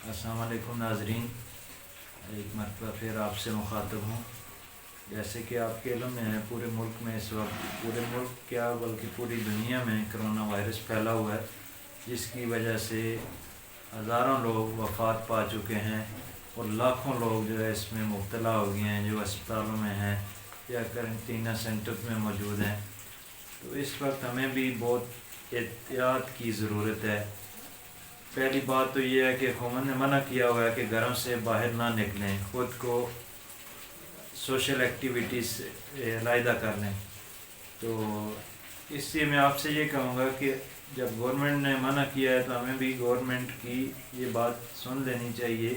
السلام علیکم ناظرین، ایک مرتبہ پھر آپ سے مخاطب ہوں۔ جیسے کہ آپ کے علم میں ہے، پورے ملک میں اس وقت، پورے ملک کیا بلکہ پوری دنیا میں کرونا وائرس پھیلا ہوا ہے، جس کی وجہ سے ہزاروں لوگ وفات پا چکے ہیں اور لاکھوں لوگ جو ہے اس میں مبتلا ہو گئے ہیں، جو اسپتالوں میں ہیں یا کرنٹینہ سینٹر میں موجود ہیں۔ تو اس وقت ہمیں بھی بہت احتیاط کی ضرورت ہے۔ پہلی بات تو یہ ہے کہ حکومت نے منع کیا ہوا ہے کہ گھروں سے باہر نہ نکلیں، خود کو سوشل ایکٹیویٹیز سے علیحدہ کر لیں۔ تو اس لیے میں آپ سے یہ کہوں گا کہ جب گورنمنٹ نے منع کیا ہے تو ہمیں بھی گورنمنٹ کی یہ بات سن لینی چاہیے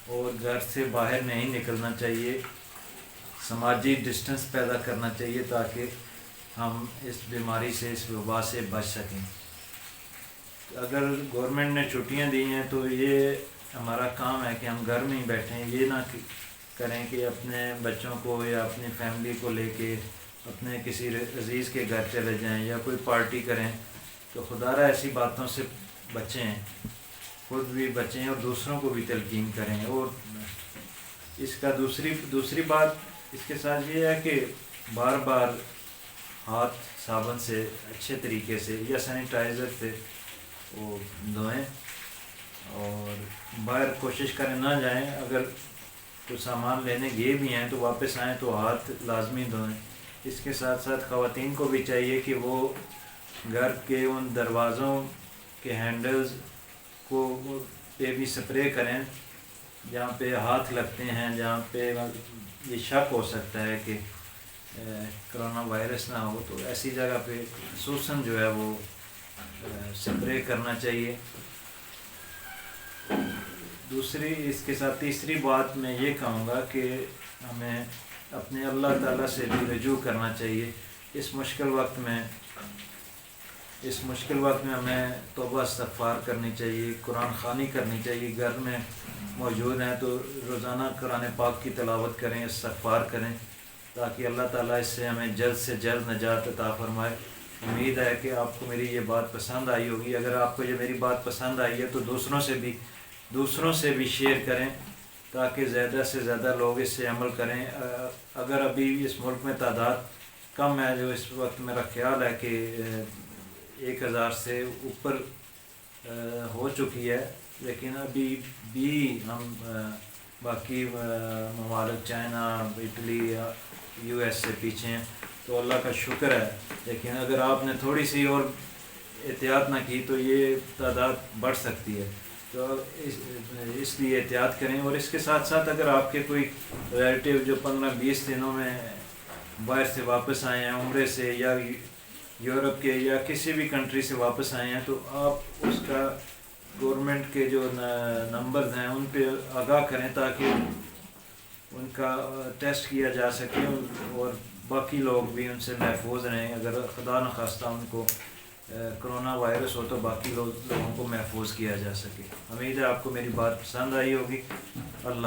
اور گھر سے باہر نہیں نکلنا چاہیے، سماجی ڈسٹنس پیدا کرنا چاہیے تاکہ ہم اس بیماری سے، اس وبا سے بچ سکیں۔ اگر گورنمنٹ نے چھٹیاں دی ہیں تو یہ ہمارا کام ہے کہ ہم گھر میں ہی بیٹھیں، یہ نہ کریں کہ اپنے بچوں کو یا اپنی فیملی کو لے کے اپنے کسی عزیز کے گھر چلے جائیں یا کوئی پارٹی کریں۔ تو خدا را ایسی باتوں سے بچیں، خود بھی بچیں اور دوسروں کو بھی تلقین کریں۔ اور اس کا دوسری بات اس کے ساتھ یہ ہے کہ بار بار ہاتھ صابن سے اچھے طریقے سے یا سینیٹائزر سے وہ دھوئیں، اور باہر کوشش کریں نہ جائیں۔ اگر کچھ سامان لینے گئے بھی ہیں تو واپس آئیں تو ہاتھ لازمی دھوئیں۔ اس کے ساتھ ساتھ خواتین کو بھی چاہیے کہ وہ گھر کے ان دروازوں کے ہینڈلز کو پہ بھی سپرے کریں جہاں پہ ہاتھ لگتے ہیں، جہاں پہ یہ شک ہو سکتا ہے کہ کرونا وائرس نہ ہو، تو ایسی جگہ پہ خصوصاً جو ہے وہ سپرے کرنا چاہیے۔ اس کے ساتھ تیسری بات میں یہ کہوں گا کہ ہمیں اپنے اللہ تعالیٰ سے بھی رجوع کرنا چاہیے۔ اس مشکل وقت میں ہمیں توبہ استغفار کرنی چاہیے، قرآن خوانی کرنی چاہیے۔ گھر میں موجود ہیں تو روزانہ قرآن پاک کی تلاوت کریں، استغفار کریں تاکہ اللہ تعالیٰ اس سے ہمیں جلد سے جلد نجات عطا فرمائے۔ امید ہے کہ آپ کو میری یہ بات پسند آئی ہوگی۔ اگر آپ کو یہ میری بات پسند آئی ہے تو دوسروں سے بھی شیئر کریں تاکہ زیادہ سے زیادہ لوگ اس سے عمل کریں۔ اگر ابھی اس ملک میں تعداد کم ہے، جو اس وقت میرا خیال ہے کہ 1000 سے اوپر ہو چکی ہے، لیکن ابھی بھی ہم باقی ممالک چائنا، اٹلی، US سے پیچھے ہیں، تو اللہ کا شکر ہے۔ لیکن اگر آپ نے تھوڑی سی اور احتیاط نہ کی تو یہ تعداد بڑھ سکتی ہے، تو اس لیے احتیاط کریں۔ اور اس کے ساتھ ساتھ اگر آپ کے کوئی ریلیٹیو جو 15-20 دنوں میں باہر سے واپس آئے ہیں، عمرے سے یا یورپ کے یا کسی بھی کنٹری سے واپس آئے ہیں، تو آپ اس کا گورنمنٹ کے جو نمبرز ہیں ان پہ آگاہ کریں تاکہ ان کا ٹیسٹ کیا جا سکے اور باقی لوگ بھی ان سے محفوظ رہیں۔ اگر خدا نخواستہ ان کو کرونا وائرس ہو تو باقی لوگوں کو محفوظ کیا جا سکے۔ امید ہے آپ کو میری بات پسند آئی ہوگی۔ اللہ